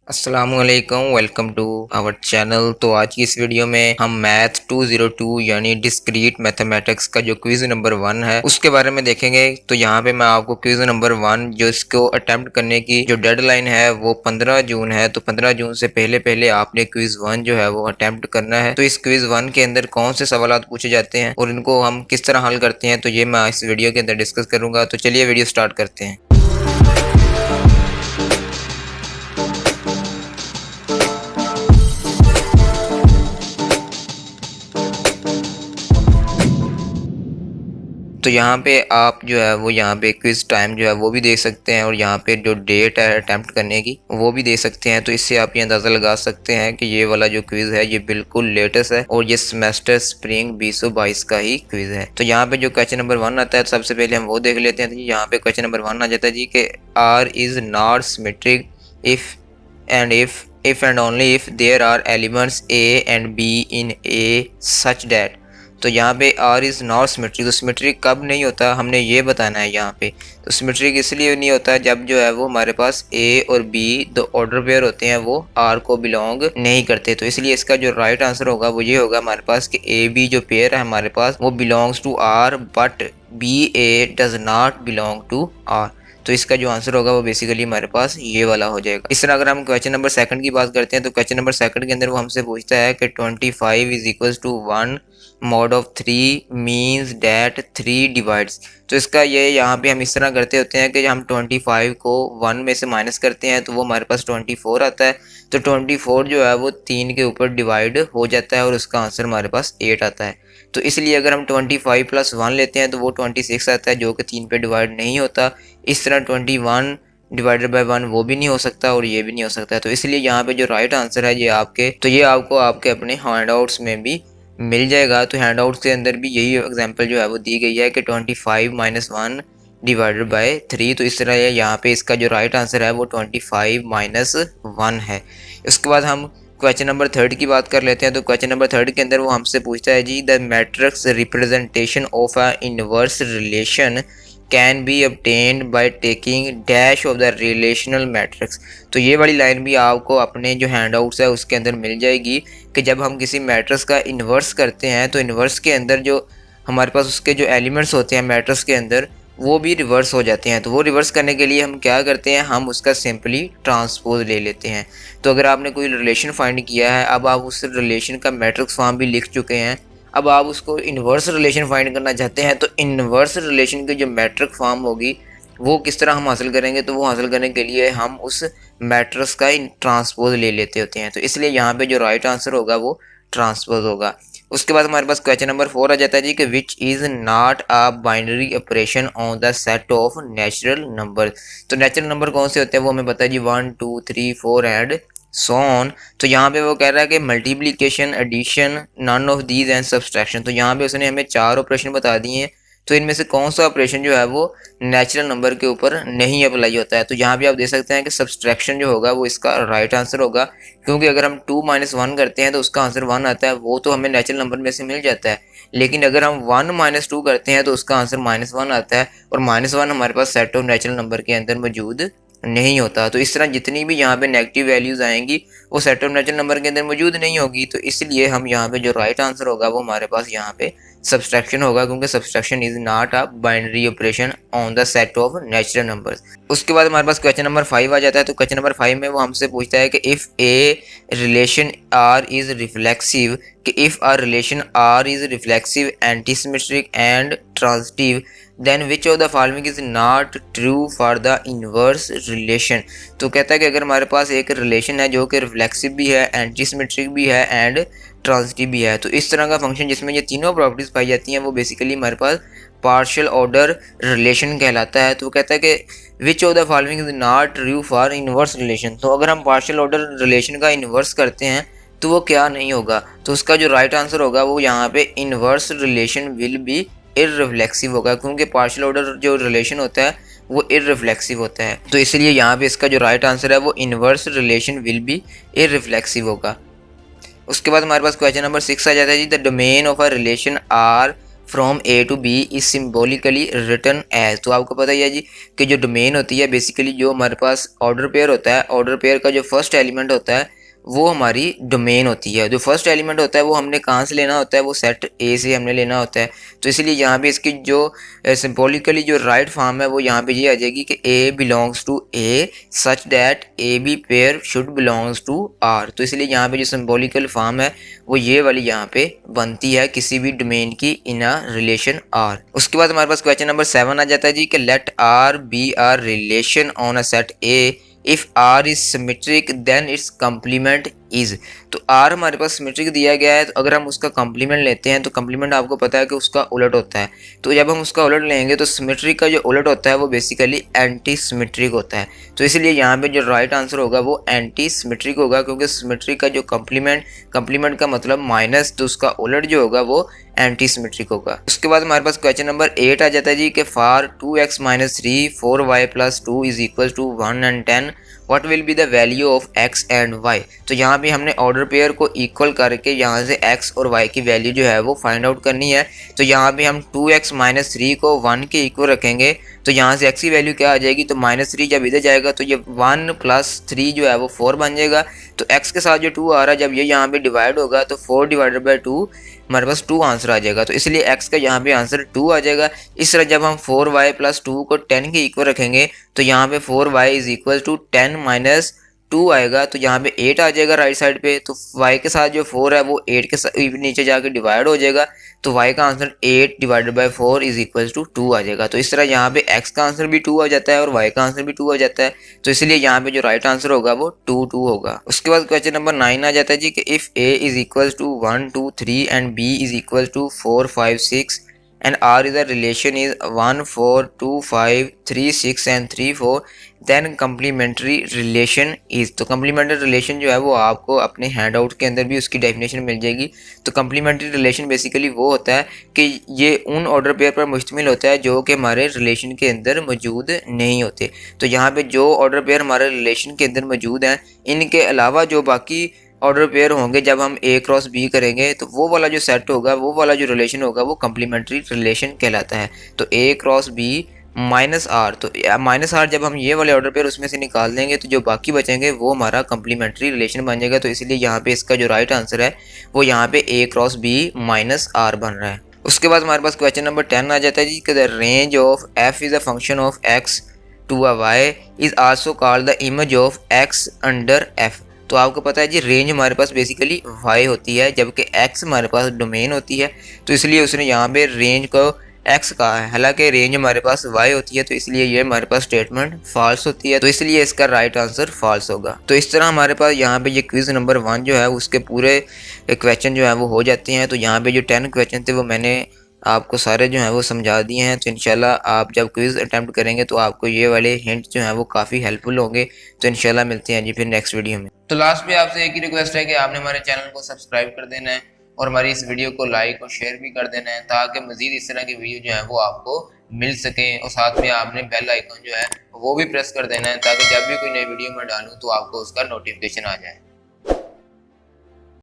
अस्सलामुअलैकुम, welcome to our channel. तो आज की इस वीडियो में हम मैथ 202 यानी डिस्क्रीट मैथमेटिक्स का जो क्विज नंबर 1 है उसके बारे में देखेंगे। तो यहाँ पे मैं आपको क्विज नंबर 1 जो इसको अटेम्प्ट करने की जो डेडलाइन है वो 15 जून है। तो 15 जून से पहले पहले आपने क्विज 1 जो है वो अटेम्प्ट करना है। तो इस क्विज 1 के अंदर कौन से सवाल पूछे जाते हैं और इनको हम किस तरह हल करते हैं, तो ये मैं इस वीडियो के अंदर डिस्कस करूंगा। तो चलिए वीडियो स्टार्ट करते हैं। तो यहाँ पे आप जो है वो यहाँ पे क्विज टाइम जो है वो भी देख सकते हैं और यहाँ पे जो डेट है अटेम्प्ट करने की वो भी दे सकते हैं। तो इससे आप ये अंदाज़ा लगा सकते हैं कि ये वाला जो क्विज है ये बिल्कुल लेटेस्ट है और ये सेमेस्टर स्प्रिंग 2022 का ही क्विज है। तो यहाँ पे जो क्वेश्चन नंबर 1 आता है तो सबसे पहले हम वो देख लेते हैं। तो यहाँ पे क्वेश्चन नंबर 1 आ जाता है जी कि R is not symmetric if and only if there are elements A and B in A such that। तो यहाँ पे R इज़ नॉट सिमेट्रिक। तो सिमेट्रिक कब नहीं होता हमने ये बताना है यहाँ पे। तो सिमेट्रिक इसलिए नहीं होता जब जो है वो हमारे पास A और B दो ऑर्डर पेयर होते हैं वो R को बिलोंग नहीं करते। तो इसलिए इसका जो राइट आंसर होगा वो ये होगा हमारे पास कि A B जो पेयर है हमारे पास वो belongs to R but B A does not belong to R। तो इसका जो आंसर होगा वो बेसिकली हमारे पास ये वाला हो जाएगा। इस तरह अगर हम क्वेश्चन नंबर 2 की बात करते हैं तो क्वेश्चन नंबर 2 के अंदर वो हमसे पूछता है कि 25 is equals to 1 mod of 3 means that 3 divides. तो इसका ये यहाँ पे हम इस तरह करते होते हैं कि हम 25 को 1 में से माइनस करते हैं तो वो हमारे पास 24 आता है। तो 24 जो है वो 3 के ऊपर डिवाइड हो जाता है और उसका आंसर हमारे पास 8 आता है। तो इसलिए अगर हम 25 + 1 लेते हैं तो वो 26 आता है जो कि 3 पे डिवाइड नहीं होता। इस तरह 21 डिवाइडेड बाय 1 वो भी नहीं हो सकता और ये भी नहीं हो सकता। तो इसलिए यहाँ पे जो राइट आंसर है ये आपको आपके अपने हैंडआउट्स में भी मिल जाएगा। तो हैंडआउट्स के अंदर भी यही एग्जांपल जो है वो दी गई है कि 25 - 1 डिवाइडेड बाय 3। तो इस तरह यहाँ पे इसका जो राइट आंसर है वो 25 - 1 है। उसके बाद हम क्वेश्चन नंबर 3 की बात कर लेते हैं। तो क्वेश्चन नंबर 3 के अंदर वो हमसे पूछता है जी the matrix representation of a inverse relation can be obtained by taking dash of the relational matrix. तो ये वाली लाइन भी आपको अपने जो हैंडआउट्स है उसके अंदर मिल जाएगी कि जब हम किसी मैट्रिक्स का इन्वर्स करते हैं तो इन्वर्स के अंदर जो हमारे पास उसके जो एलिमेंट्स होते हैं मैट्रिक्स के अंदर वो भी रिवर्स हो जाते हैं। तो वो रिवर्स करने के लिए हम क्या करते हैं, हम उसका सिंपली ट्रांसपोज ले लेते हैं। तो अगर आपने कोई रिलेशन फाइंड किया है, अब आप उस रिलेशन का मैट्रिक्स फॉर्म भी लिख चुके हैं, अब आप उसको इन्वर्स रिलेशन फाइंड करना चाहते हैं, तो इन्वर्स रिलेशन की जो मैट्रिक फॉर्म होगी वो किस तरह हम हासिल करेंगे। तो वो हासिल करने के लिए हम उस मैट्रिक्स का ट्रांसपोज ले लेते होते हैं। तो इसलिए यहाँ पे जो राइट आंसर होगा वो ट्रांसपोज होगा। उसके बाद हमारे पास क्वेश्चन नंबर 4 आ जाता है जी कि which is not a binary operation on the set of natural number. तो नेचुरल नंबर कौन से होते हैं वो हमें पता है जी, 1 2 3 4 एंड सो ऑन। तो यहाँ पे वो कह रहा है कि multiplication, addition, none of these and subtraction. तो यहाँ पे उसने हमें 4 ऑपरेशन बता दिए हैं। तो इनमें से कौन सा ऑपरेशन जो है वो नेचुरल नंबर के ऊपर नहीं अप्लाई होता है। तो यहाँ पे आप देख सकते हैं कि सब्सट्रैक्शन जो होगा वो इसका राइट आंसर होगा, क्योंकि अगर हम 2 - 1 करते हैं तो उसका आंसर 1 आता है, वो तो हमें नेचुरल नंबर में से मिल जाता है। लेकिन अगर हम 1 - 2 करते हैं तो उसका आंसर -1 आता है और -1 हमारे पास सेट ऑफ नेचुरल नंबर के अंदर मौजूद नहीं होता। तो इस तरह जितनी भी यहाँ पे नेगेटिव वैल्यूज आएंगी वो सेट ऑफ नेचुरल नंबर के अंदर मौजूद नहीं होगी। तो इसलिए हम यहाँ पे जो राइट आंसर होगा वो हमारे पास यहाँ पे सब्सट्रैक्शन होगा, क्योंकि subtraction is not a binary operation on the set of natural numbers. उसके बाद हमारे पास क्वेश्चन नंबर 5 आ जाता है। तो क्वेश्चन नंबर 5 में वो हमसे पूछता है कि if a relation R is reflexive, कि if R relation R is reflexive, antisymmetric and transitive, then which of the following is not true for the inverse relation. तो कहता है कि अगर हमारे पास एक रिलेशन है जो कि रिफ्लेक्सिव भी है, एंटीसिमेट्रिक भी है एंड ट्रांजिटिव भी है, तो इस तरह का फंक्शन जिसमें ये तीनों प्रॉपर्टीज पाई जाती हैं वो बेसिकली हमारे पास पार्शियल ऑर्डर रिलेशन कहलाता है। तो कहता है कि विच of the following is not true for inverse relation. तो अगर हम पार्शियल ऑर्डर रिलेशन का इनवर्स करते हैं तो वो क्या नहीं होगा। तो उसका जो राइट आंसर होगा वो यहाँ पे inverse relation will be irreflexive होगा, क्योंकि पार्शियल ऑर्डर जो रिलेशन होता है वो इररिफ्लेक्सिव होता है। तो इसलिए यहाँ पे इसका जो राइट आंसर है वो inverse relation will be irreflexive होगा। उसके बाद हमारे पास क्वेश्चन नंबर 6 आ जाता है जी the domain of a relation R from A to B is symbolically written as. तो आपको पता ही है जी कि जो डोमेन होती है बेसिकली जो हमारे पास ऑर्डर पेयर होता है, ऑर्डर पेयर का जो फर्स्ट एलिमेंट होता है वो हमारी डोमेन होती है। जो फर्स्ट एलिमेंट होता है वो हमने कहाँ से लेना होता है, वो सेट ए से हमने लेना होता है। तो इसलिए यहाँ पे इसकी जो सिम्बोलिकली जो राइट फॉर्म है वो यहाँ पे ये आ जाएगी कि a belongs to A such that a b pair should belongs to R. तो इसलिए यहाँ पे जो सिम्बोलिकल फॉर्म है वो ये वाली यहाँ पे बनती है किसी भी डोमेन की इन अ रिलेशन आर। उसके बाद हमारे पास क्वेश्चन नंबर 7 आ जाता है जी कि let R be R relation on a set A if R is symmetric then its complement is. तो R हमारे पास सिमेट्रिक दिया गया है, तो अगर हम उसका कम्प्लीमेंट लेते हैं तो कम्प्लीमेंट आपको पता है कि उसका उलट होता है। तो जब हम उसका उलट लेंगे तो सिमेट्रिक का जो उलट होता है वो बेसिकली एंटी सिमेट्रिक होता है। तो इसलिए यहाँ पे जो राइट आंसर होगा वो एंटी सिमेट्रिक होगा, क्योंकि सिमेट्रिक का जो कम्प्लीमेंट का मतलब माइनस, तो उसका उलट जो होगा वो एंटी सिमेट्रिक होगा। उसके बाद हमारे पास क्वेश्चन नंबर 8 आ जाता है जी कि for 2x - 3 4y + 2 is equal to 1 and 10 what will be the value of x and y। तो यहाँ पे हमने ऑर्डर पेयर को इक्वल करके यहाँ से x और y की वैल्यू जो है वो फाइंड आउट करनी है। तो यहाँ पे हम 2x - 3 को 1 के इक्वल रखेंगे, तो यहाँ से x की वैल्यू क्या आ जाएगी, तो -3 जब इधर जाएगा तो ये 1 + 3 जो है वो 4 बन जाएगा। तो x के साथ जो 2 आ रहा है जब ये यहाँ पे डिवाइड होगा तो 4 / 2 हमारे पास 2 आंसर आ जाएगा। तो इसलिए x का यहाँ पे आंसर 2 आ जाएगा। इस तरह जब हम 4y + 2 को 10 के इक्वल रखेंगे तो यहाँ पे 4y = 10 - 2 आएगा, तो यहाँ पे 8 आ जाएगा राइट साइड पे। तो y के साथ जो 4 है वो 8 के नीचे जाके डिवाइड हो जाएगा, तो y का आंसर 8 / 4 = 2 आ जाएगा। तो इस तरह यहाँ पे x का आंसर भी 2 आ जाता है और y का आंसर भी 2 आ जाता है। तो इसलिए यहाँ पे जो राइट आंसर होगा वो 2 होगा। उसके बाद क्वेश्चन नंबर 9 आ जाता है जी कि if a = 1 2 3 and b = 4 5 6 and R is a relation is 1 4 2 5 3 6 and 3 4 then complementary relation is। तो complementary relation जो है वो आपको अपने हैंड आउट के अंदर भी उसकी डेफिनेशन मिल जाएगी। तो complementary relation बेसिकली वो होता है कि ये उन ऑर्डर पेयर पर मुश्तमिल होता है जो कि हमारे रिलेशन के अंदर मौजूद नहीं होते। तो यहाँ पे जो ऑर्डर पेयर हमारे रिलेशन के अंदर मौजूद हैं, इनके अलावा जो बाकी ऑर्डर पेयर होंगे जब हम A क्रॉस B करेंगे तो वो वाला जो सेट होगा, वो वाला जो रिलेशन होगा वो कम्प्लीमेंट्री रिलेशन कहलाता है। तो A क्रॉस B -R, तो -R जब हम ये वाले ऑर्डर पेयर उसमें से निकाल देंगे तो जो बाकी बचेंगे वो हमारा कम्प्लीमेंट्री रिलेशन बन जाएगा। तो इसलिए यहाँ पे इसका जो राइट आंसर है वो यहाँ पे A क्रॉस B -R बन रहा है। उसके बाद हमारे पास क्वेश्चन नंबर 10 आ जाता है जी कि the range of f is a function of x to a y is also called the image of x under f। तो आपको पता है जी रेंज हमारे पास बेसिकली y होती है जबकि x हमारे पास डोमेन होती है। तो इसलिए उसने यहाँ पे रेंज को x कहा है, हालांकि रेंज हमारे पास y होती है, तो इसलिए ये हमारे पास स्टेटमेंट फॉल्स होती है। तो इसलिए इसका राइट आंसर फॉल्स होगा। तो इस तरह हमारे पास यहाँ पे ये क्विज नंबर 1 जो है उसके पूरे क्वेश्चन जो है वो हो जाते हैं। तो यहाँ पे जो 10 क्वेश्चन थे वो मैंने आपको सारे जो हैं वो समझा दिए हैं। तो इंशाल्लाह आप जब क्विज़ अटैम्प्ट करेंगे तो आपको ये वाले हिंट जो हैं वो काफ़ी हेल्पफुल होंगे। तो इंशाल्लाह मिलते हैं जी फिर नेक्स्ट वीडियो में। तो लास्ट में आपसे एक ही रिक्वेस्ट है कि आपने हमारे चैनल को सब्सक्राइब कर देना है और हमारी इस वीडियो को लाइक और शेयर भी कर देना है ताकि मज़ीद इस तरह की वीडियो जो है वो आपको मिल सकें। और साथ में आपने बेल आइकन जो है वो भी प्रेस कर देना है ताकि जब भी कोई नई वीडियो में डालूँ तो आपको उसका नोटिफिकेशन आ जाए।